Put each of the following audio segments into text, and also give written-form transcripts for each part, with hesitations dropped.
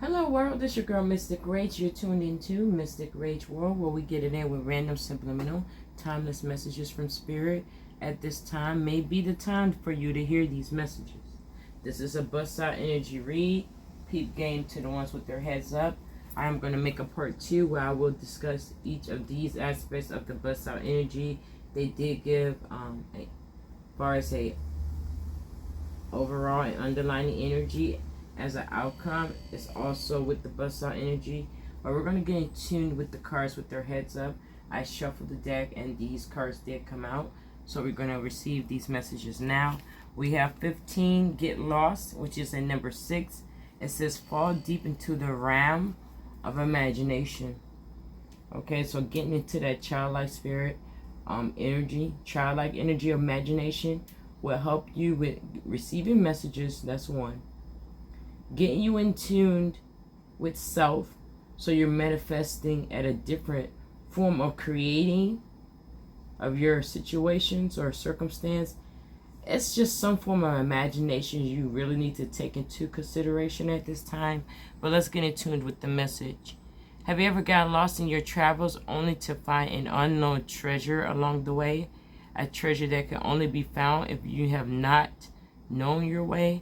Hello world, this is your girl Mystic Rage. You're tuned into Mystic Rage World, where we get it in with random, subliminal, timeless messages from spirit. At this time may be the time for you to hear these messages. This is a bust out energy read. Peep game to the ones with their heads up. I am going to make a part 2 where I will discuss each of these aspects of the bust out energy. They did give as far as a overall and underlying energy as an outcome. It's also with the bust out energy, but we're going to get in tune with the cards with their heads up. I shuffled the deck and these cards did come out, so we're going to receive these messages now. We have 15, get lost, which is a number 6. It says fall deep into the realm of imagination. Okay, so getting into that childlike spirit energy, childlike energy of imagination will help you with receiving messages. That's one. Getting you in tune with self, so you're manifesting at a different form of creating of your situations or circumstance. It's just some form of imagination you really need to take into consideration at this time. But let's get in tune with the message. Have you ever got lost in your travels only to find an unknown treasure along the way? A treasure that can only be found if you have not known your way?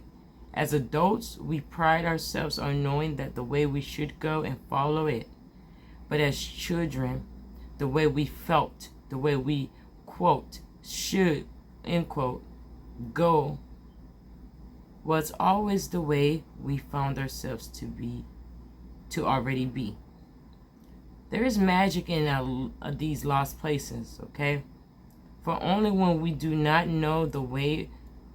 As adults, we pride ourselves on knowing that the way we should go and follow it. But as children, the way we felt, the way we, quote, should, end quote, go, was always the way we found ourselves to already be. There is magic in these lost places, okay? For only when we do not know the way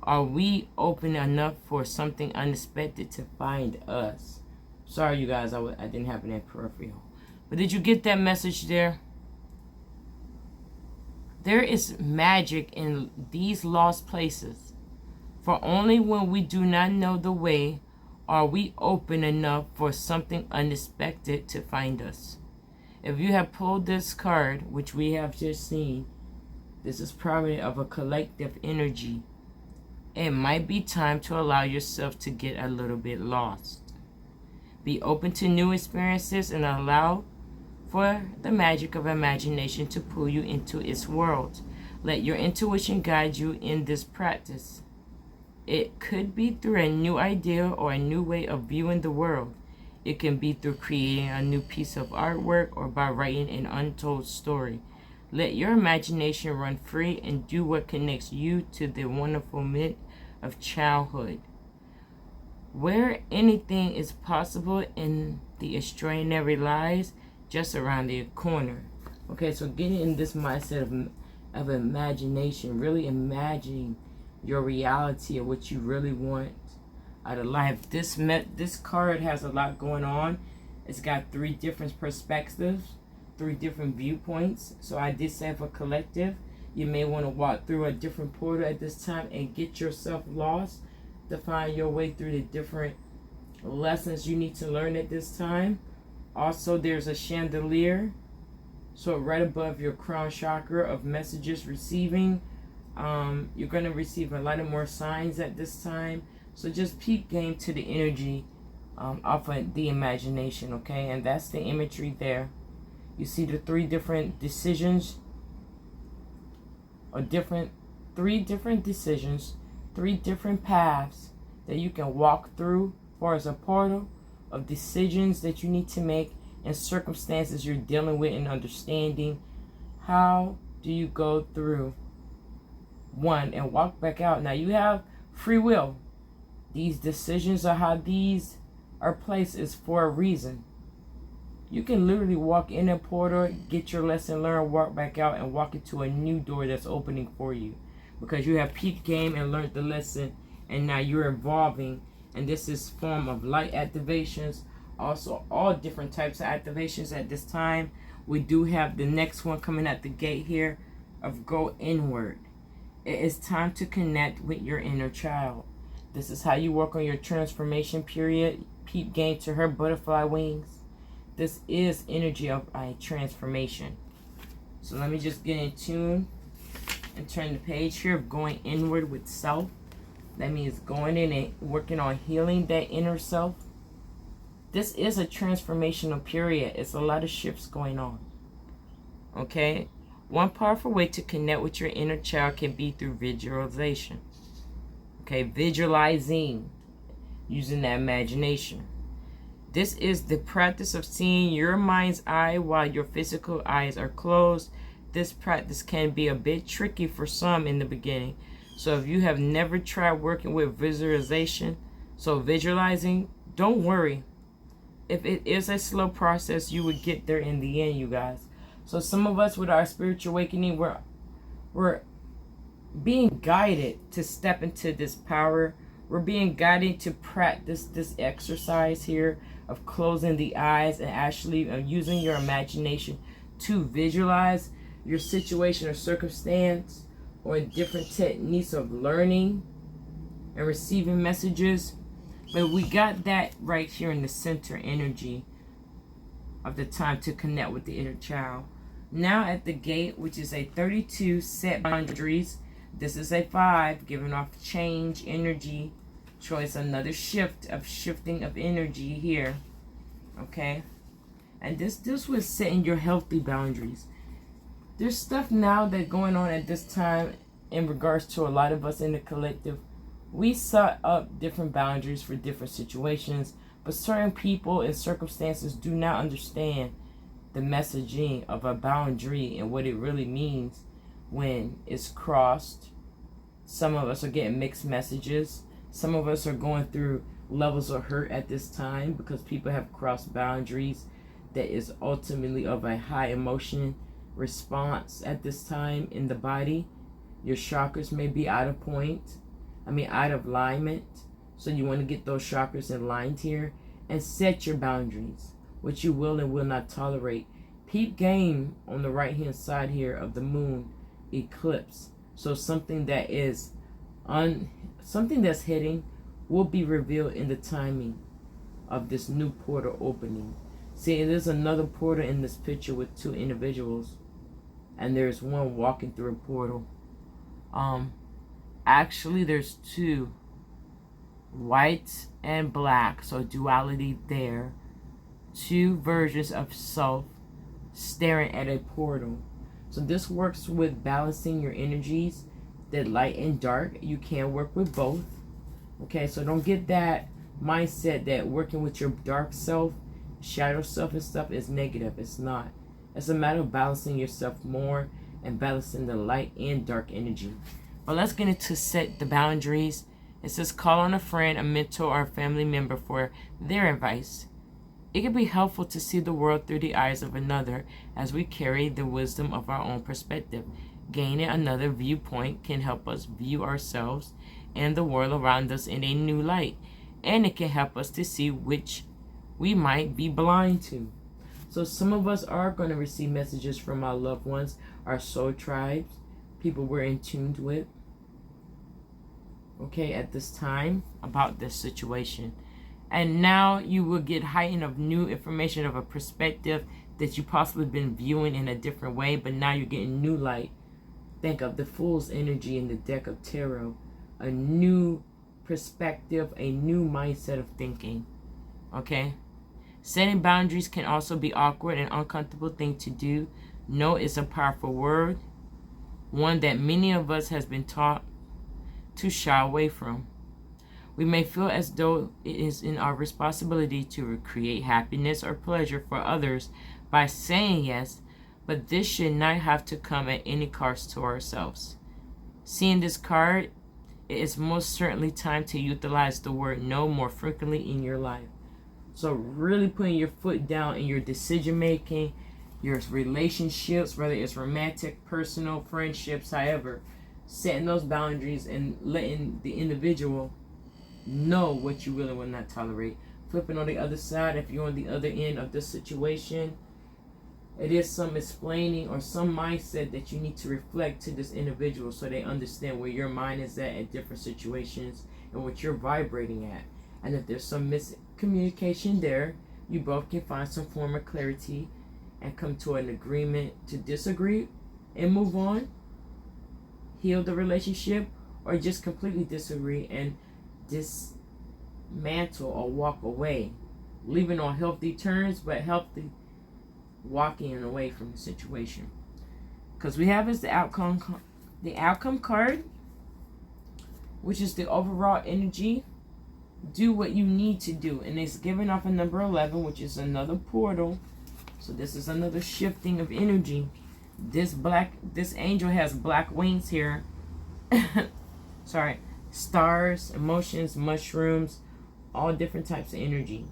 are we open enough for something unexpected to find us. Sorry, you guys, I didn't have it in peripheral. But did you get that message there? There is magic in these lost places. For only when we do not know the way are we open enough for something unexpected to find us. If you have pulled this card, which we have just seen, this is probably of a collective energy. It might be time to allow yourself to get a little bit lost. Be open to new experiences and allow for the magic of imagination to pull you into its world. Let your intuition guide you in this practice. It could be through a new idea or a new way of viewing the world. It can be through creating a new piece of artwork or by writing an untold story. Let your imagination run free and do what connects you to the wonderfulness of childhood, where anything is possible and the extraordinary lies just around the corner. Okay, so getting in this mindset of imagination, really imagining your reality of what you really want out of life. This card has a lot going on. It's got 3 different perspectives, 3 different viewpoints. So I did say for collective, you may want to walk through a different portal at this time and get yourself lost to find your way through the different lessons you need to learn at this time. Also, there's a chandelier, so right above your crown chakra of messages receiving. You're going to receive a lot of more signs at this time. So just peep game to the energy off of the imagination, okay? And that's the imagery there. You see the 3 different decisions, or 3 different decisions, 3 different paths that you can walk through as a portal of decisions that you need to make and circumstances you're dealing with and understanding. How do you go through one and walk back out? Now you have free will. These decisions or how these are placed is for a reason. You can literally walk in a portal, get your lesson learned, walk back out, and walk into a new door that's opening for you. Because you have peaked game and learned the lesson, and now you're evolving. And this is form of light activations. Also, all different types of activations at this time. We do have the next one coming at the gate here of go inward. It is time to connect with your inner child. This is how you work on your transformation period. Peep game to her butterfly wings. This is energy of a transformation. So let me just get in tune and turn the page here of going inward with self. That means going in and working on healing that inner self. This is a transformational period. It's a lot of shifts going on. Okay? One powerful way to connect with your inner child can be through visualization. Okay? Visualizing. Using the imagination. This is the practice of seeing your mind's eye while your physical eyes are closed. This practice can be a bit tricky for some in the beginning. So if you have never tried working with visualization, so visualizing, don't worry. If it is a slow process, you would get there in the end, you guys. So some of us with our spiritual awakening, we're being guided to step into this power. We're being guided to practice this exercise here of closing the eyes and actually using your imagination to visualize your situation or circumstance, or different techniques of learning and receiving messages. But we got that right here in the center energy of the time to connect with the inner child. Now at the gate, which is a 32, set boundaries. This is a 5, giving off change, energy, choice, another shifting of energy here. Okay? And this was setting your healthy boundaries. There's stuff now that's going on at this time in regards to a lot of us in the collective. We set up different boundaries for different situations, but certain people and circumstances do not understand the messaging of a boundary and what it really means when it's crossed. Some of us are getting mixed messages. Some of us are going through levels of hurt at this time because people have crossed boundaries that is ultimately of a high emotion response at this time in the body. Your chakras may be out of alignment. So you want to get those chakras aligned here and set your boundaries, what you will and will not tolerate. Peep game on the right hand side here of the moon eclipse. So something that is something that's hitting will be revealed in the timing of this new portal opening. See, there's another portal in this picture with 2 individuals, and there's one walking through a portal. Actually there's 2, white and black, so duality there. 2 versions of self staring at a portal. So this works with balancing your energies, that light and dark. You can work with both. Okay, so don't get that mindset that working with your dark self, shadow self and stuff is negative. It's not. It's a matter of balancing yourself more and balancing the light and dark energy. But let's get into set the boundaries. It says call on a friend, a mentor, or a family member for their advice. It can be helpful to see the world through the eyes of another as we carry the wisdom of our own perspective. Gaining another viewpoint can help us view ourselves and the world around us in a new light, and it can help us to see which we might be blind to. So some of us are going to receive messages from our loved ones, our soul tribes, people we're in tune with, okay, at this time about this situation. And now you will get heightened of new information, of a perspective that you possibly been viewing in a different way, but now you're getting new light. Think of the Fool's energy in the deck of tarot. A new perspective, a new mindset of thinking. Okay? Setting boundaries can also be awkward and uncomfortable thing to do. No is a powerful word, one that many of us has been taught to shy away from. We may feel as though it is in our responsibility to create happiness or pleasure for others by saying yes, but this should not have to come at any cost to ourselves. Seeing this card, it is most certainly time to utilize the word no more frequently in your life. So really putting your foot down in your decision making, your relationships, whether it's romantic, personal, friendships, however, setting those boundaries and letting the individual know what you will and will not tolerate. Flipping on the other side, if you're on the other end of the situation, it is some explaining or some mindset that you need to reflect to this individual so they understand where your mind is at different situations and what you're vibrating at. And if there's some miscommunication there, you both can find some form of clarity and come to an agreement to disagree and move on, heal the relationship, or just completely disagree and dismantle or walk away. leaving on healthy terms, but healthy walking away from the situation. Because we have is the outcome card, which is the overall energy. Do what you need to do, and it's giving off a number 11, which is another portal. So this is another shifting of energy. This angel has black wings here. Sorry, stars, emotions, mushrooms, all different types of energy.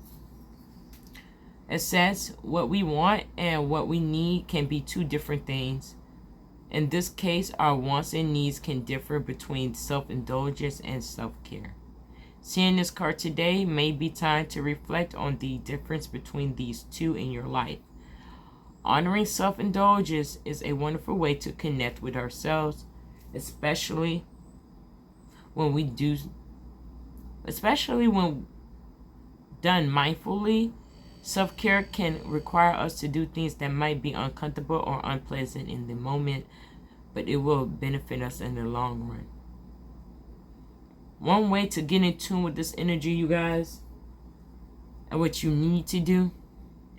It says what we want and what we need can be two different things. In this case, our wants and needs can differ between self-indulgence and self-care. Seeing this card today may be time to reflect on the difference between these two in your life. Honoring self-indulgence is a wonderful way to connect with ourselves, especially when done mindfully. Self-care can require us to do things that might be uncomfortable or unpleasant in the moment, but it will benefit us in the long run. One way to get in tune with this energy, you guys, and what you need to do,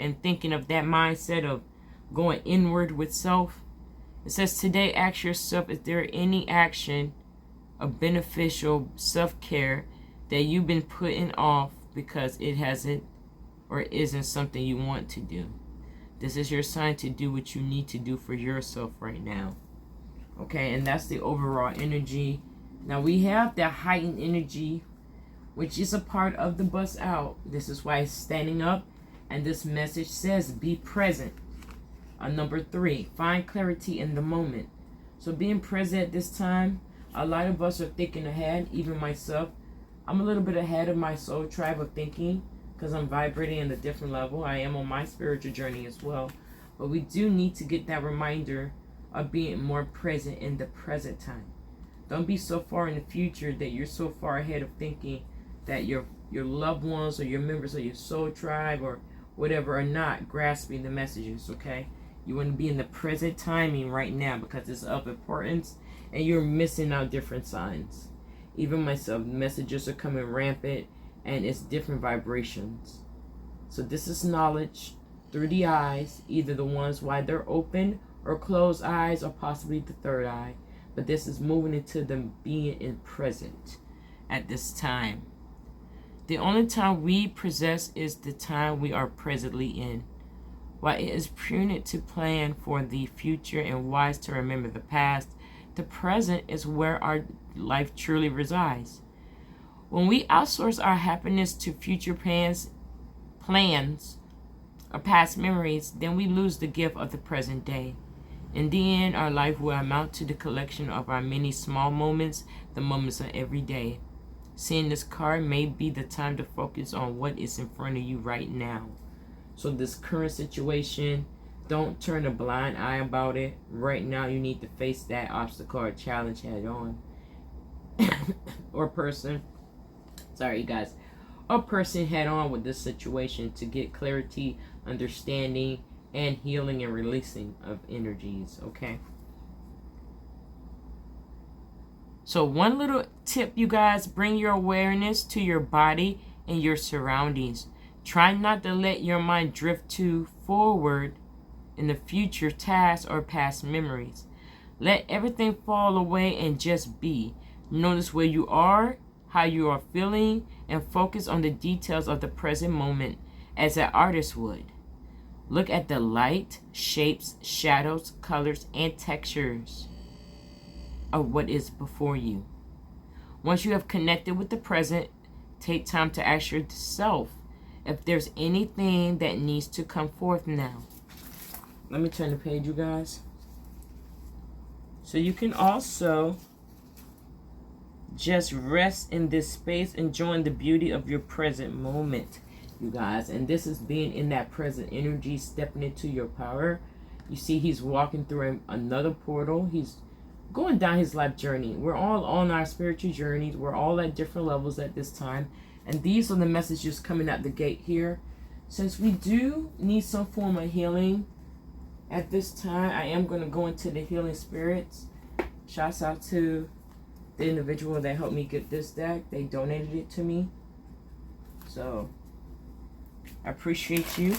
and thinking of that mindset of going inward with self, it says today, ask yourself, is there any action of beneficial self-care that you've been putting off because it hasn't or isn't something you want to do? This is your sign to do what you need to do for yourself right now. Okay, and that's the overall energy. Now we have the heightened energy, which is a part of the bust out. This is why it's standing up. And this message says, be present. Number 3, find clarity in the moment. So being present at this time, a lot of us are thinking ahead, even myself. I'm a little bit ahead of my soul tribe of thinking because I'm vibrating at a different level. I am on my spiritual journey as well. But we do need to get that reminder of being more present in the present time. Don't be so far in the future that you're so far ahead of thinking that your loved ones or your members of your soul tribe or whatever are not grasping the messages, okay? You want to be in the present timing right now because it's of importance and you're missing out different signs. Even myself, messages are coming rampant and it's different vibrations. So this is knowledge through the eyes, either the ones while they're open or closed eyes or possibly the third eye. But this is moving into them being in present at this time. The only time we possess is the time we are presently in. While it is prudent to plan for the future and wise to remember the past, the present is where our life truly resides. When we outsource our happiness to future plans or past memories, then we lose the gift of the present day. In the end, our life will amount to the collection of our many small moments, the moments of every day. Seeing this card may be the time to focus on what is in front of you right now. So this current situation, don't turn a blind eye about it. Right now, you need to face that obstacle or challenge head on. Or person. Sorry, you guys. Or person head on with this situation to get clarity, understanding, and healing and releasing of energies, okay? So one little tip, you guys, bring your awareness to your body and your surroundings. Try not to let your mind drift too forward in the future tasks or past memories. Let everything fall away and just be. Notice where you are, how you are feeling, and focus on the details of the present moment as an artist would. Look at the light, shapes, shadows, colors, and textures of what is before you. Once you have connected with the present, take time to ask yourself if there's anything that needs to come forth now. Let me turn the page, you guys. So you can also just rest in this space, enjoying the beauty of your present moment, you guys. And this is being in that present energy, stepping into your power. You see he's walking through another portal. He's going down his life journey. We're all on our spiritual journeys. We're all at different levels at this time. And these are the messages coming out the gate here. Since we do need some form of healing at this time, I am going to go into the healing spirits. Shouts out to the individual that helped me get this deck. They donated it to me. So I appreciate you.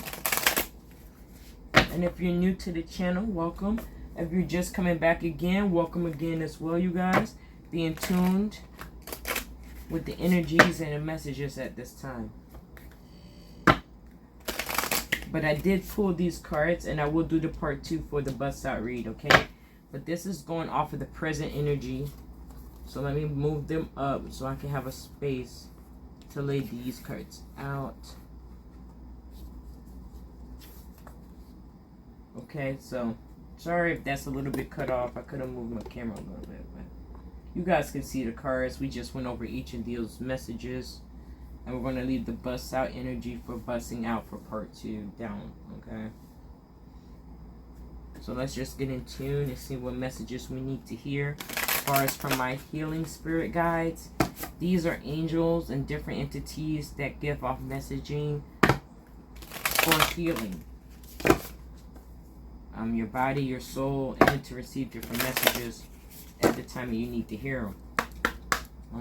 And if you're new to the channel, welcome. If you're just coming back again, welcome again as well, you guys. Being tuned with the energies and the messages at this time. But I did pull these cards, and I will do the part 2 for the bust out read, okay? But this is going off of the present energy. So let me move them up so I can have a space to lay these cards out. Okay, so sorry if that's a little bit cut off. I could have moved my camera a little bit, but you guys can see the cards. We just went over each of those messages. And we're going to leave the bust out energy for busting out for part 2 down, okay? So let's just get in tune and see what messages we need to hear. As far as from my healing spirit guides, these are angels and different entities that give off messaging for healing. Your body, your soul, and to receive different messages at the time you need to hear them.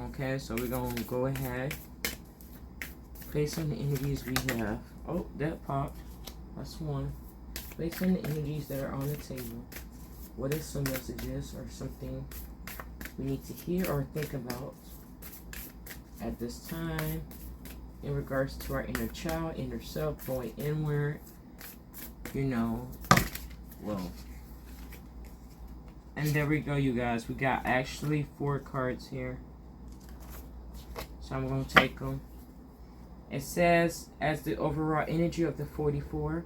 Okay, so we're going to go ahead. Based on the energies we have. Oh, that popped. That's one. Based on the energies that are on the table, what is some messages or something we need to hear or think about at this time in regards to our inner child, inner self, going inward, you know, well. And there we go, you guys. We got actually 4 cards here. So I'm going to take them. It says, as the overall energy of the 44.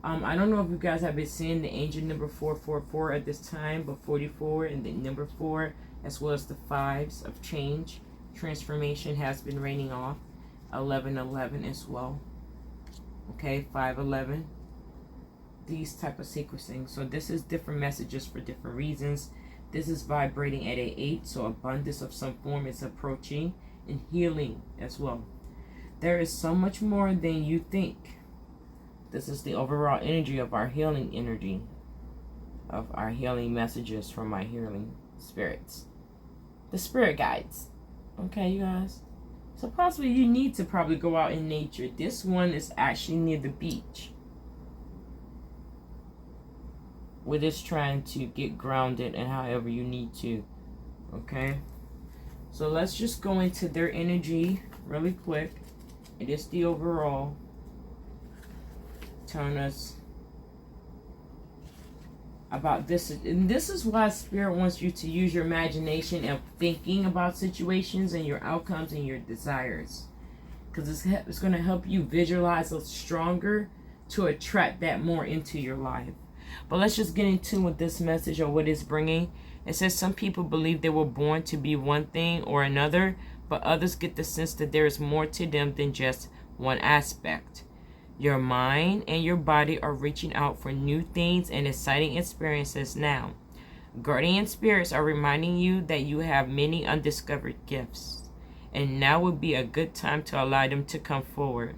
I don't know if you guys have been seeing the angel number 444 at this time, but 44 and the number 4, as well as the 5s of change, transformation has been raining off. 1111 as well. Okay, 511. These type of sequencing. So this is different messages for different reasons. This is vibrating at an 8, so abundance of some form is approaching, and healing as well. There is so much more than you think. This is the overall energy of our healing energy. Of our healing messages from my healing spirits. The spirit guides. Okay, you guys? So possibly you need to probably go out in nature. This one is actually near the beach. We're just trying to get grounded and however you need to. Okay? So let's just go into their energy really quick. It is the overall telling us about this. And this is why Spirit wants you to use your imagination and thinking about situations and your outcomes and your desires. Because it's going to help you visualize those stronger to attract that more into your life. But let's just get in tune with this message or what it's bringing. It says some people believe they were born to be one thing or another, but others get the sense that there is more to them than just one aspect. Your mind and your body are reaching out for new things and exciting experiences now. Guardian spirits are reminding you that you have many undiscovered gifts, and now would be a good time to allow them to come forward.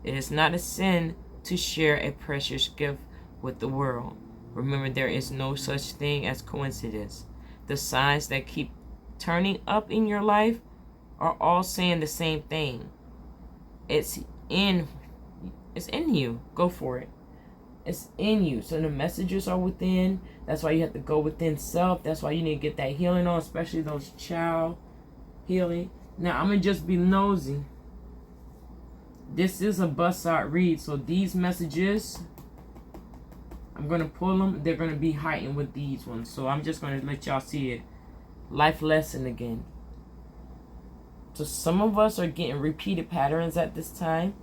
It is not a sin to share a precious gift with the world. Remember, there is no such thing as coincidence. The signs that keep turning up in your life are all saying the same thing. It's in you. Go for it. It's in you. So the messages are within. That's why you have to go within self. That's why you need to get that healing on, especially those child healing. Now I'm gonna just be nosy. This is a bust out read, so these messages, I'm gonna pull them. They're gonna be heightened with these ones. So I'm just gonna let y'all see it. Life lesson again. So some of us are getting repeated patterns at this time.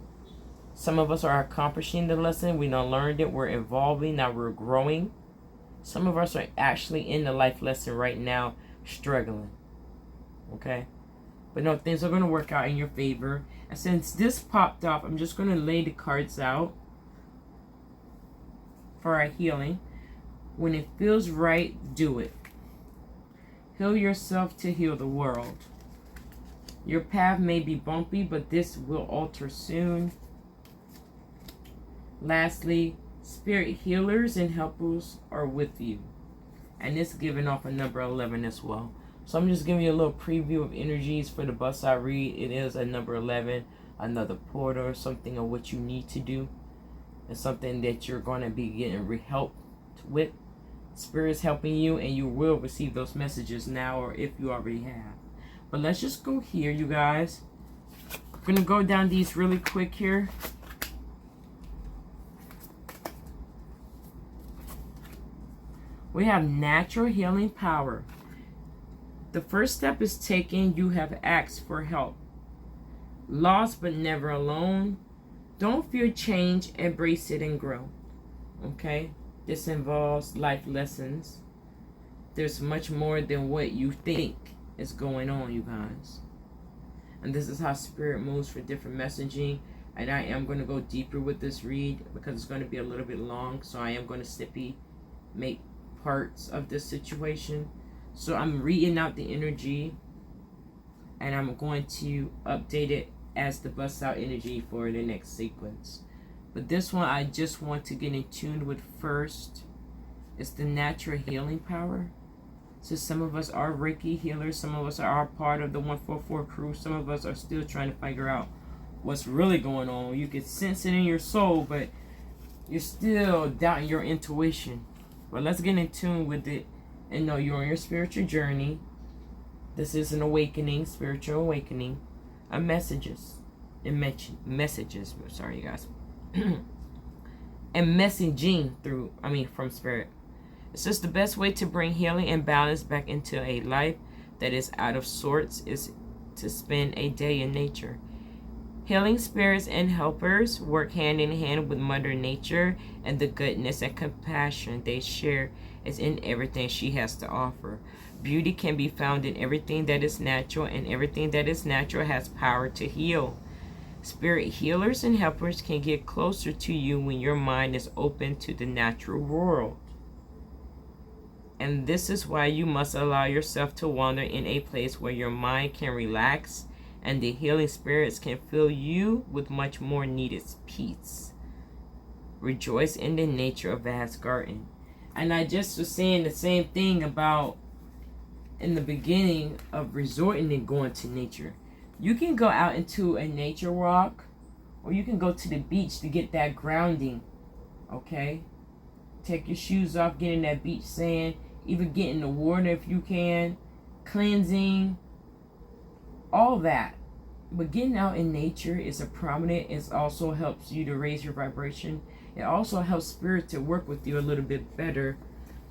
Some of us are accomplishing the lesson. We done learned it. We're evolving. Now we're growing. Some of us are actually in the life lesson right now, struggling. Okay? But no, things are going to work out in your favor. And since this popped off, I'm just going to lay the cards out for our healing. When it feels right, do it. Heal yourself to heal the world. Your path may be bumpy, but this will alter soon. Lastly, spirit healers and helpers are with you. And it's giving off a number 11 as well. So I'm just giving you a little preview of energies for the bust out read. It is a number 11. another portal or something of what you need to do. It's something that you're going to be getting help with. Spirit's helping you, and you will receive those messages now, or if you already have. But let's just go here, you guys. I'm going to go down these really quick here. We have natural healing power. The first step is taken. You have asked for help. Lost but never alone. Don't fear change. Embrace it and grow. Okay? This involves life lessons. There's much more than what you think is going on, you guys. And this is how Spirit moves for different messaging. And I am going to go deeper with this read because it's going to be a little bit long. So I am going to make parts of this situation. So I'm reading out the energy, and I'm going to update it as the bust out energy for the next sequence. But this one I just want to get in tune with first. It's the natural healing power. So some of us are Reiki healers, some of us are part of the 144 crew, some of us are still trying to figure out what's really going on. You can sense it in your soul, but you're still doubting your intuition. But let's get in tune with it and know you're on your spiritual journey. This is an awakening, spiritual awakening. Messages. Sorry, you guys. And messaging from Spirit. It's just the best way to bring healing and balance back into a life that is out of sorts is to spend a day in nature. Healing spirits and helpers work hand in hand with Mother Nature, and the goodness and compassion they share is in everything she has to offer. Beauty can be found in everything that is natural, and everything that is natural has power to heal. Spirit healers and helpers can get closer to you when your mind is open to the natural world. And this is why you must allow yourself to wander in a place where your mind can relax and the healing spirits can fill you with much more needed peace. Rejoice in the nature of vast garden. And I just was saying the same thing about in the beginning of resorting and going to nature. You can go out into a nature walk, or you can go to the beach to get that grounding. Okay? Take your shoes off, get in that beach sand, even get in the water if you can, cleansing, all that. But getting out in nature is a prominent. It also helps you to raise your vibration. It also helps Spirit to work with you a little bit better,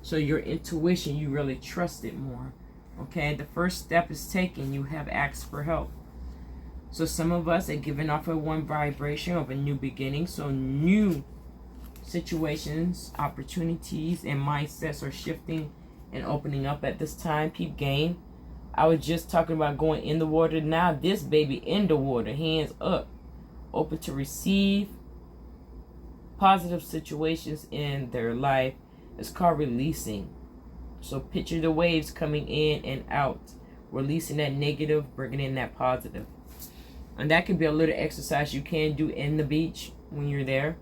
so your intuition, you really trust it more. Okay, the first step is taken. You have asked for help. So some of us are giving off a one vibration of a new beginning. So new situations, opportunities, and mindsets are shifting and opening up at this time. Peep game. I was just talking about going in the water. Now this baby in the water, hands up, open to receive positive situations in their life. It's called releasing. So picture the waves coming in and out, releasing that negative, bringing in that positive. And that could be a little exercise you can do in the beach when you're there.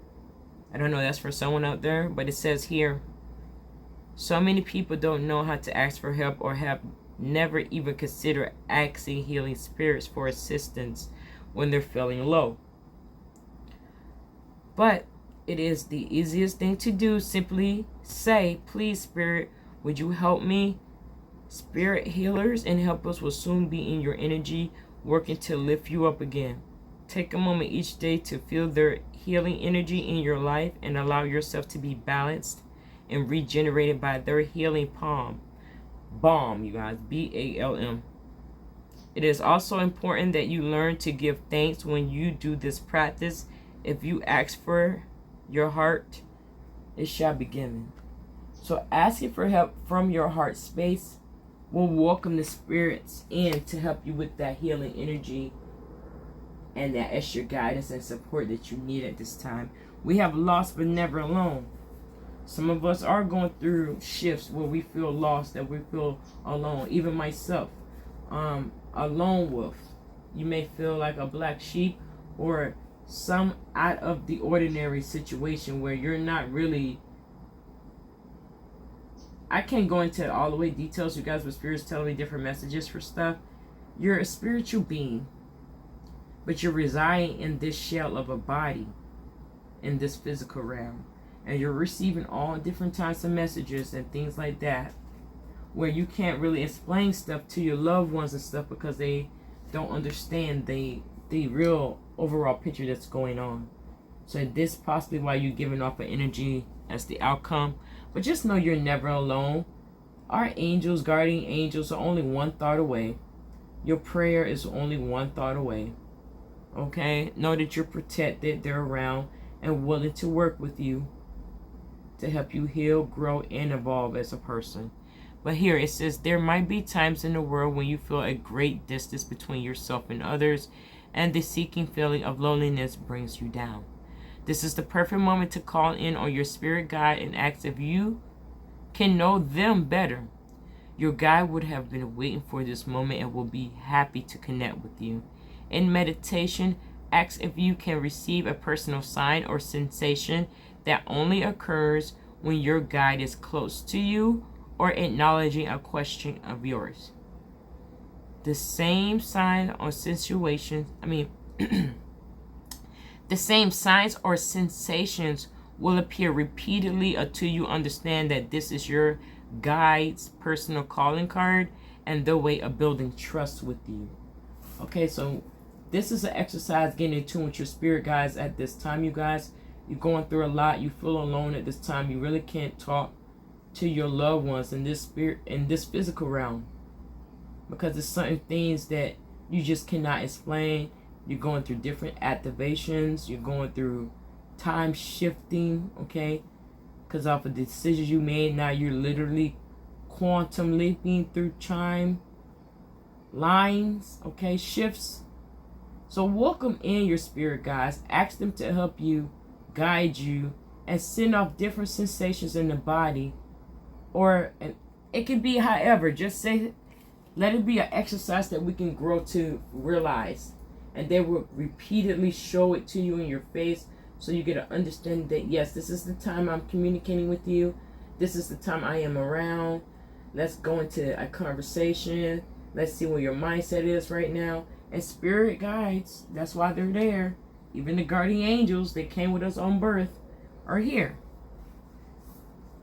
I don't know, that's for someone out there, but it says here, so many people don't know how to ask for help or have never even considered asking healing spirits for assistance when they're feeling low. But it is the easiest thing to do. Simply say, please, Spirit, would you help me? Spirit healers and helpers will soon be in your energy, working to lift you up again. Take a moment each day to feel their healing energy in your life and allow yourself to be balanced and regenerated by their healing balm, you guys, BALM. It is also important that you learn to give thanks when you do this practice. If you ask for your heart, it shall be given. So asking for help from your heart space will welcome the spirits in to help you with that healing energy and that extra guidance and support that you need at this time. We have lost but never alone. Some of us are going through shifts where we feel lost, that we feel alone. Even myself, a lone wolf. You may feel like a black sheep or some out of the ordinary situation where you're not really, I can't go into all the way details, you guys, but Spirit's telling me different messages for stuff. You're a spiritual being. but you're residing in this shell of a body, in this physical realm, and you're receiving all different types of messages and things like that, where you can't really explain stuff to your loved ones and stuff because they don't understand the real overall picture that's going on. So this possibly why you're giving off an energy as the outcome. But just know you're never alone. Our angels, guardian angels, are only one thought away. Your prayer is only one thought away. Okay? Know that you're protected. They're around and willing to work with you to help you heal, grow, and evolve as a person. But here it says, there might be times in the world when you feel a great distance between yourself and others, and the seeking feeling of loneliness brings you down. This is the perfect moment to call in on your spirit guide and ask if you can know them better. Your guide would have been waiting for this moment and will be happy to connect with you. In meditation, ask if you can receive a personal sign or sensation that only occurs when your guide is close to you or acknowledging a question of yours. The same sign or situations, the same signs or sensations will appear repeatedly until you understand that this is your guide's personal calling card and their way of building trust with you. Okay, so this is an exercise getting in tune with your spirit guides at this time, you guys. You're going through a lot. You feel alone at this time. You really can't talk to your loved ones in this spirit, in this physical realm, because there's certain things that you just cannot explain. You're going through different activations. You're going through time shifting, okay? Because off of the decisions you made, now you're literally quantum leaping through time lines, okay? Shifts. So welcome in your spirit guides. Ask them to help you, guide you, and send off different sensations in the body. Or it can be however. Just say, let it be an exercise that we can grow to realize. And they will repeatedly show it to you in your face, so you get to understand that, yes, this is the time I'm communicating with you. This is the time I am around. Let's go into a conversation. Let's see where your mindset is right now. And spirit guides, that's why they're there. Even the guardian angels that came with us on birth are here.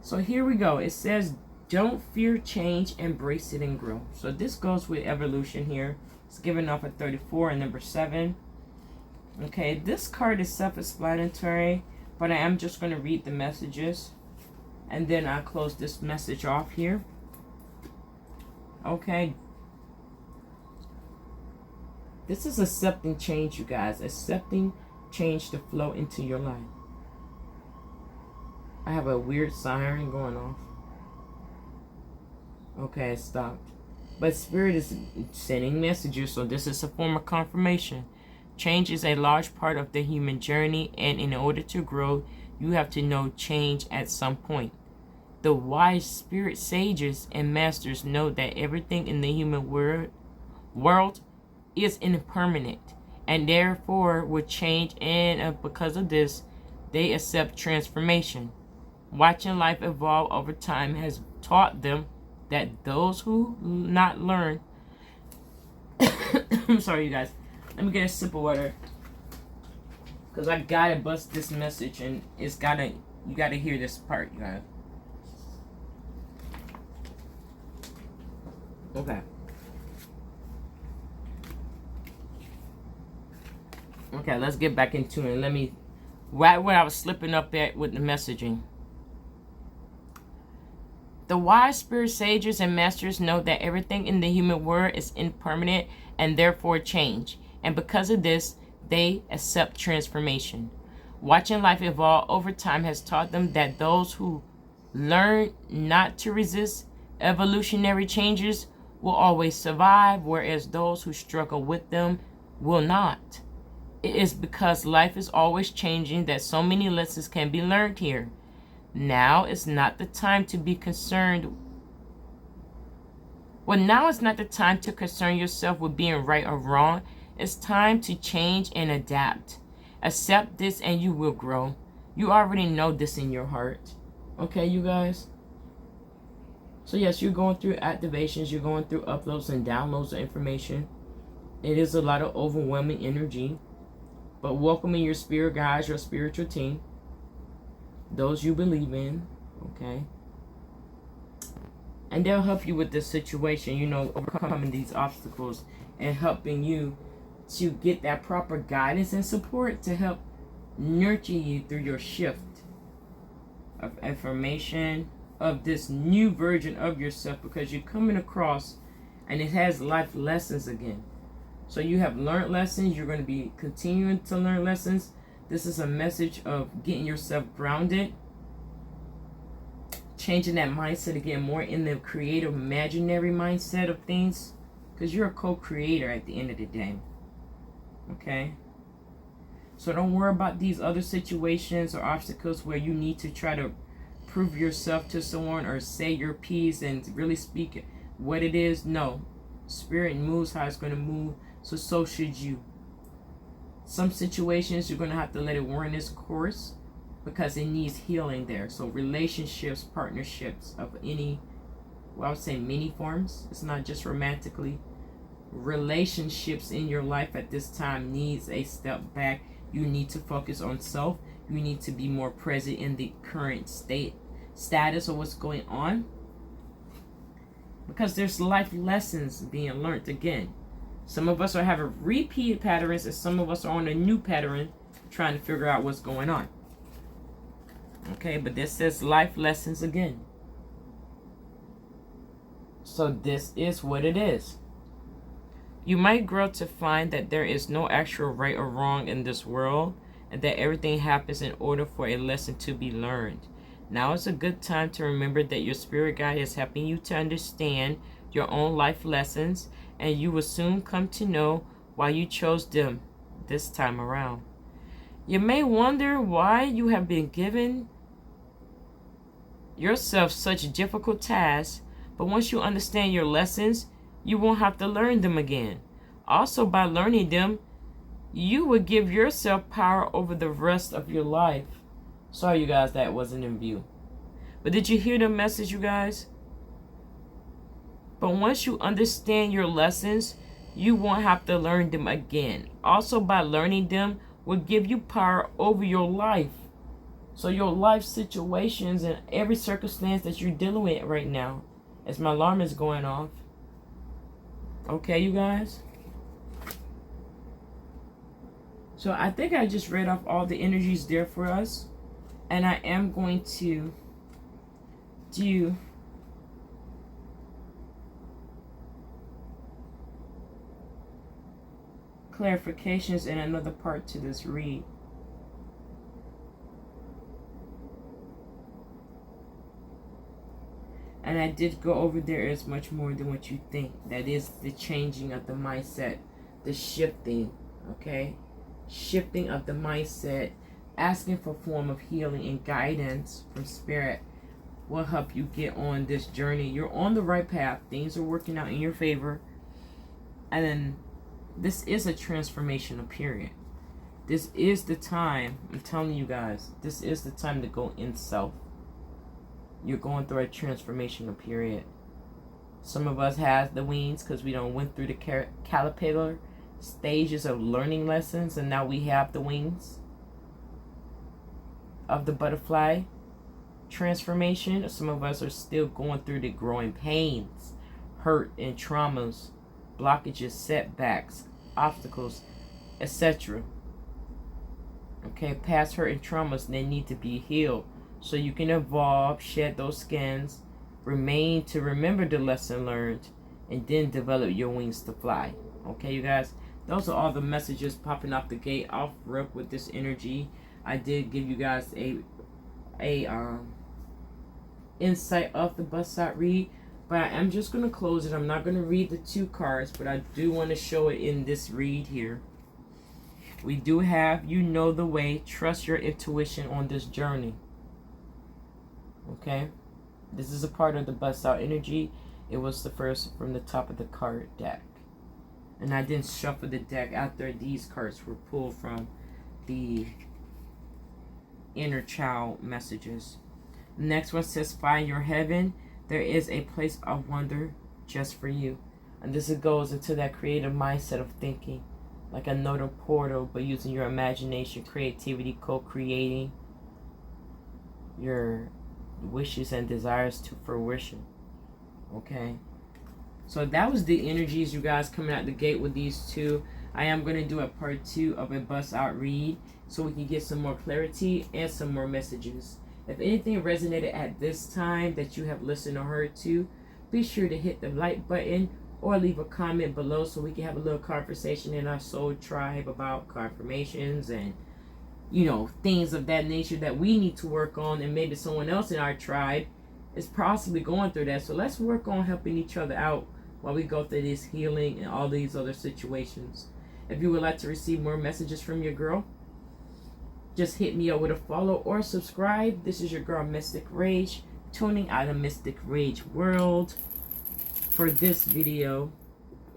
So here we go. It says, don't fear change, embrace it and grow. So this goes with evolution here. It's given off at 34 and number 7. Okay, this card is self-explanatory, but I am just going to read the messages, and then I'll close this message off here. Okay. This is accepting change, you guys. Accepting change to flow into your life. I have a weird siren going off. Okay, it stopped. But Spirit is sending messages, so this is a form of confirmation. Change is a large part of the human journey, and in order to grow, you have to know change at some point. The wise spirit sages and masters know that everything in the human world is impermanent, and therefore will change, and because of this, they accept transformation. Watching life evolve over time has taught them that those who not learn I'm sorry, you guys. Let me get a sip of water, because I gotta bust this message, and you gotta hear this part, you guys. Okay. Okay, let's get back into it. Let me, right where I was slipping up at with the messaging. The wise spirit sages and masters know that everything in the human world is impermanent and therefore change. And because of this, they accept transformation. Watching life evolve over time has taught them that those who learn not to resist evolutionary changes will always survive, whereas those who struggle with them will not. It is because life is always changing that so many lessons can be learned here. Now is not the time to be concerned. Well, now is not the time to concern yourself with being right or wrong. It's time to change and adapt. Accept this and you will grow. You already know this in your heart. Okay, you guys? So yes, you're going through activations. You're going through uploads and downloads of information. It is a lot of overwhelming energy. But welcoming your spirit guides, your spiritual team, those you believe in, okay? And they'll help you with this situation, you know, overcoming these obstacles and helping you to get that proper guidance and support to help nurture you through your shift of information of this new version of yourself, because you're coming across and it has life lessons again. So you have learned lessons. You're going to be continuing to learn lessons. This is a message of getting yourself grounded, changing that mindset to get more in the creative, imaginary mindset of things, because you're a co-creator at the end of the day. Okay? So don't worry about these other situations or obstacles where you need to try to prove yourself to someone or say your piece and really speak what it is. No. Spirit moves how it's going to move. So should you. Some situations you're going to have to let it run its course because it needs healing there. So relationships, partnerships of any, well, I would say many forms. It's not just romantically. Relationships in your life at this time needs a step back. You need to focus on self. You need to be more present in the current status of what's going on. Because there's life lessons being learned again. Some of us are having repeated patterns, and some of us are on a new pattern trying to figure out what's going on. Okay, but this says life lessons again. So this is what it is. You might grow to find that there is no actual right or wrong in this world, and that everything happens in order for a lesson to be learned. Now is a good time to remember that your spirit guide is helping you to understand your own life lessons, and you will soon come to know why you chose them this time around. You may wonder why you have been given yourself such difficult tasks, but once you understand your lessons, you won't have to learn them again. Also, by learning them, you will give yourself power over the rest of your life. Sorry, you guys, that wasn't in view. But did you hear the message, you guys? But once you understand your lessons, you won't have to learn them again. Also, by learning them will give you power over your life. So your life situations and every circumstance that you're dealing with right now, as my alarm is going off. Okay, you guys? So I think I just read off all the energies there for us. And I am going to do clarifications in another part to this read. And I did go over there as much more than what you think. That is the changing of the mindset, the shifting, okay? Shifting of the mindset, asking for a form of healing and guidance from spirit will help you get on this journey. You're on the right path. Things are working out in your favor. And then this is a transformational period. This is the time, I'm telling you guys, this is the time to go in self. You're going through a transformational period. Some of us has the wings because we don't went through the caterpillar stages of learning lessons, and now we have the wings of the butterfly transformation. Some of us are still going through the growing pains, hurt and traumas, blockages, setbacks, obstacles, etc. Okay, past hurt and traumas, they need to be healed so you can evolve, shed those skins, remain to remember the lesson learned, and then develop your wings to fly. Okay, you guys, those are all the messages popping off the gate, off rip with this energy. I did give you guys a insight of the bust out read, but I'm just going to close it. I'm not going to read the 2 cards, but I do want to show it in this read here. We do have, you know the way, trust your intuition on this journey. Okay, this is a part of the bust out energy. It was the first from the top of the card deck, and I didn't shuffle the deck after these cards were pulled from the inner child messages. Next one says, find your heaven. There is a place of wonder just for you. And this goes into that creative mindset of thinking, like another portal, but using your imagination, creativity, co-creating your wishes and desires to fruition. Okay? So that was the energies, you guys, coming out the gate with these two. I am going to do a part 2 of a bust out read so we can get some more clarity and some more messages. If anything resonated at this time that you have listened or heard to, be sure to hit the like button or leave a comment below so we can have a little conversation in our soul tribe about confirmations and, you know, things of that nature that we need to work on, and maybe someone else in our tribe is possibly going through that. So let's work on helping each other out while we go through this healing and all these other situations. If you would like to receive more messages from your girl, just hit me up with a follow or subscribe. This is your girl Mystic Rage, tuning out of Mystic Rage world. For this video,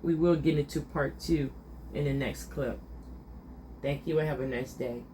we will get into part 2 in the next clip. Thank you and have a nice day.